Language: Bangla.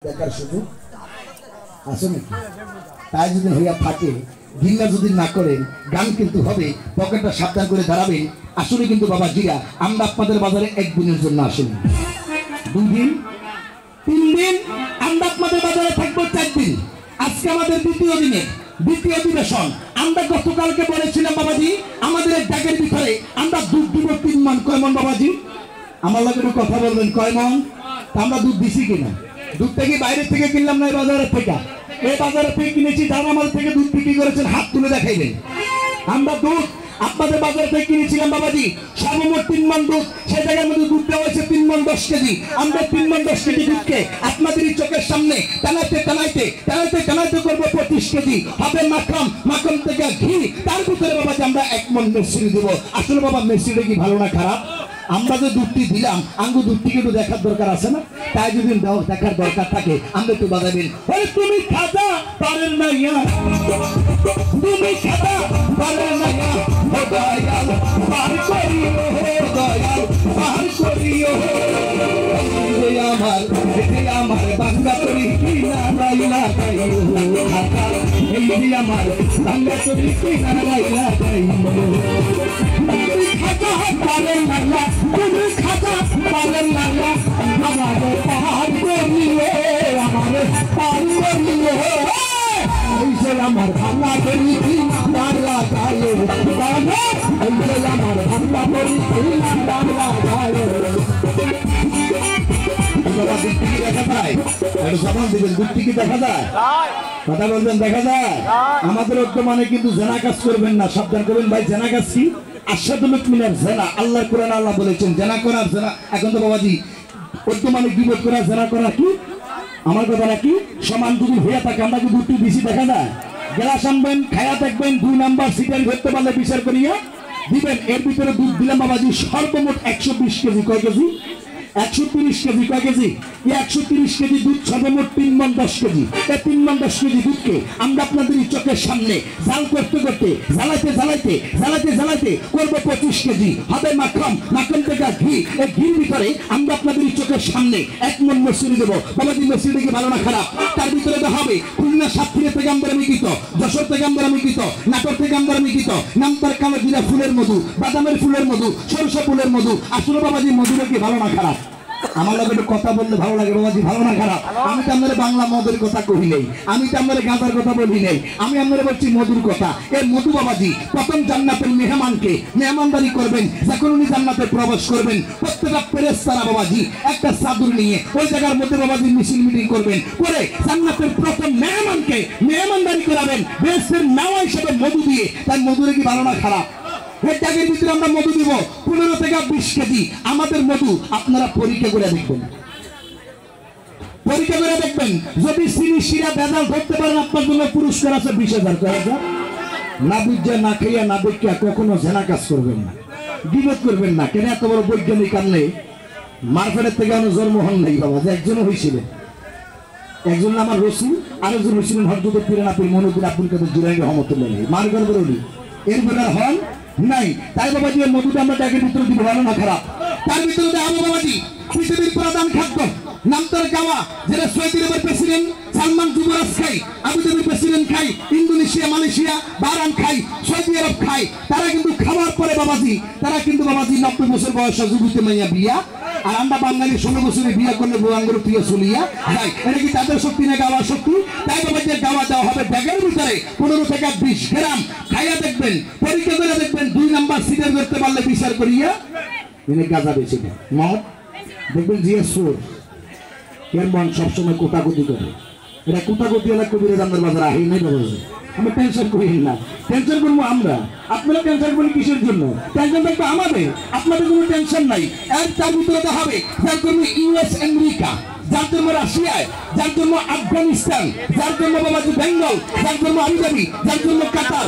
দেখার সুযোগ আছে নাকি? তাই যদি হইয়া থাকে, ঘৃণা যদি না করেন, গান কিন্তু হবে, পকেটটা সাবধান করে দাঁড়াবেন। আসলে কিন্তু বাবা জিয়া, আমরা আপনাদের বাজারে একদিনের জন্য আসেনি, 2 দিন 3 দিন, আমরা আপনাদের বাজারে থাকবো 4 দিন। আজকে আমাদের দ্বিতীয় অধিবেশন। আমরা গতকালকে বলেছিলাম বাবাজি, আমাদের এক ডাকের ভিতরে আমরা দুধ দিব 3 মণ। কয় মণ বাবাজি? আমার লাগে কথা বলবেন, কয় মণ? আমরা দুধ দিছি কিনা? দুধটা কি বাইরে থেকে কিনলাম না, এই বাজারের থেকে? এই বাজারের থেকে কিনেছি। যারা আমার থেকে দুধ বিক্রি করেছেন হাত তুলে দেখাইবেন। আমরা দুধ আপনাদের বাজার থেকে কিনেছিলাম বাবাজি, সর্বমোট 3 মণ দুধ। সেই জায়গার মধ্যে দুধ দেওয়া হয়েছে 3 মণ 10 কেজি। আমরা 3 মণ 10 কেজি দুধকে আপনাদেরই চোখের সামনে টানাইতে করবো 25 কেজি। হবে মাখন থেকে ঘি, তার ভিতরে বাবাজি আমরা 1 মণ মিশ্রি দেবো। আসলে বাবা মিশ্রিটা কি ভালো না খারাপ? আমরা যে দুধটি দিলাম, আঙ্গু দুধটিকে একটু দেখার দরকার আছে না? তাই যদি দেখার দরকার থাকে, আমরা একটু বাজাবেন। তুমি খাতা পারেন না, তুমি খাতা পারেন না, দয়াল পার করিও, দয়াল পার করিও। আমার বাংলা করি কি না রাইলা গাইও, খাতা এই আমার বাংলা করি কি না রাইলা গাইও। তুমি খাতা পারেন না, তুমি খাতা পারেন না, আমার পার করিও, আমার পার করিও। আমার ভাঙা করি কি না বাংলা গাইও, আমার ভাঙা করি কি না বাংলা গাইও। কথা বলবেন, দেখা যায়? আমাদের বর্তমানে কিন্তু জেনা কাজ করবেন না, সাবধান করবেন ভাই। জেনা কাজ কি? আশাদুলুক মিনার জেনা। আল্লাহর কোরআন আল্লাহ বলেছেন জেনা করার জেনা। এখন তো বাবাজি বর্তমানে গীবত করা, জেনা করা কি আমার কথা নাকি সমান যদি হয়ে থাকে? আমরা কি দুধটি বেশি দেখা যায়? গ্লাস আনবেন, খায়া দেখবেন, 2 নাম্বার সিটার ধরতে পারলে বিচার করিয়া দিবেন। এর ভিতরে দুধ দিলাম বাবাজি সর্বমোট 120 কেজি। কয় কেজি? 130 কেজি। কয় কেজি? 130 কেজি দুধ, সর্বমোট 3 মণ 10 কেজি। এই 3 মণ 10 কেজি দুধকে আমরা আপনাদের চোখের সামনে জাল করতে জ্বালাইতে করবো 25 কেজি। হবে মাখন থেকে ঘি। এই ঘির ভিতরে আমরা আপনাদের চোখের সামনে 1 মণ মিশ্রি দেবো। বাবাজি মিশ্রিটা কি ভালো না খারাপ? তার ভিতরে হবে খুলনা সাতক্ষীরা থেকে আমরা মিলিত, যশোর থেকে আমরা মিলিত, নাটোর থেকে আমরা মিলিত, নামতার কালোজিরা ফুলের মধু, বাদামের ফুলের মধু, সরষে ফুলের মধু। আসলে বাবাজি মধুটা কি ভালো না খারাপ? আমার লাগে একটু কথা বললে ভালো লাগে বাবাজি, ভালো না খারাপ? আমি তো আপনার বাংলা মধুর কথা কহি নেই, আমি তো আপনার গাঁজার কথা বলি নেই, আমি আপনার বলছি মধুর কথা। এই মধু বাবাজি প্রথম জান্নাতের মেহমানকে মেহমানদারি করবেন। যখন উনি জান্নাতে প্রবেশ করবেন, প্রত্যেকটা ফেরেশতারা বাবাজি একটা চাদর নিয়ে ওই জায়গার মধ্যে বাবাজি মিটিং করবেন, করে জান্নাতের প্রথম মেহমানকে মেহমানদারি করাবেন বেহেশতের মেওয়া হিসেবে মধু দিয়ে। তাই মধুরে কি ভালো না খারাপ? এই টাকের ভিতরে আমরা মধু দিব 15 থেকে 20 কেজি। আমাদের মধু আপনারা পরীক্ষা করে দেখবেন, যদি চিনি শিরা ভেজাল ধরতে পারেন, আপনার জন্য পুরস্কার আছে 20,000। না বুঝা, না খাইয়া, না দেখিয়া কখনো জেনা কাজ করবেন না, গীবত করবেন না। কেন? এত বড় বৈজ্ঞানিক আনলে মারফেটের থেকে আমার জন্ম হন নাই বাবা, যে একজনও হয়েছিলেন। একজন আমার রসুল, আরেকজন হয়েছিলেন হযরত পীর মনিউদ্দিন আব্দুল কাদের জিলানী রহমাতুল্লাহ আলাইহি। মার গর্বের ওলি এর বেলার হন নাই। তাই বাবাজি মধুটা আমরা ট্যাগের ভিতরে দিব, ভালো না খারাপ? তার ভিতরে দেখাবো বাবাজি পৃথিবীর প্রধান খাদ্য নামতার গাওয়া, যেটা সৌদি আরবের প্রেসিডেন্ট সালমান যুবরাজ খাই, আবুধাবির প্রেসিডেন্ট খাই, ইন্দোনেশিয়া, মালয়েশিয়া, বাহরাইন খাই, সৌদি আরব খাই। তারা কিন্তু খাওয়ার পরে বাবাজি, তারা কিন্তু বাবাজি 90 বছর বয়সে যুবতী মাইয়া বিয়া, আর আমরা বাঙালি 16 বছরে বিয়া করলে বুয়াঙ্গের প্রিয় চলিয়া যাই। এটা কি তাদের শক্তি না গাওয়ার শক্তি? তাই বাবাজি গাওয়া দেওয়া হবে ব্যাগের ভিতরে 15 থেকে 20 গ্রাম। খাইয়া দেখবেন, পরীক্ষা করে দেখবেন, 2 নাম্বার সিটার করতে পারলে বিচার করিয়া এনে গাঁজা বেশি দেয়, মদ দেখবেন। জিএস4 কেমন সবসময় কোটাকুটি করে, এটা কোটাকুটি হলে কবিরের আমাদের বাজার আহি নাই বাবাজি। আমরা টেনশন করি না, টেনশন করবো আমরা। আপনারা টেনশন করেন কিসের জন্য? টেনশন থাকবে আমাদের, আপনাদের কোনো টেনশন নাই। এর তার ভিতরে হবে যার জন্য ইউএস আমেরিকা, যার জন্য রাশিয়ায়, যার জন্য আফগানিস্তান, যার জন্য বাবাজি বেঙ্গল, যার জন্য আবুধাবি, যার জন্য কাতার,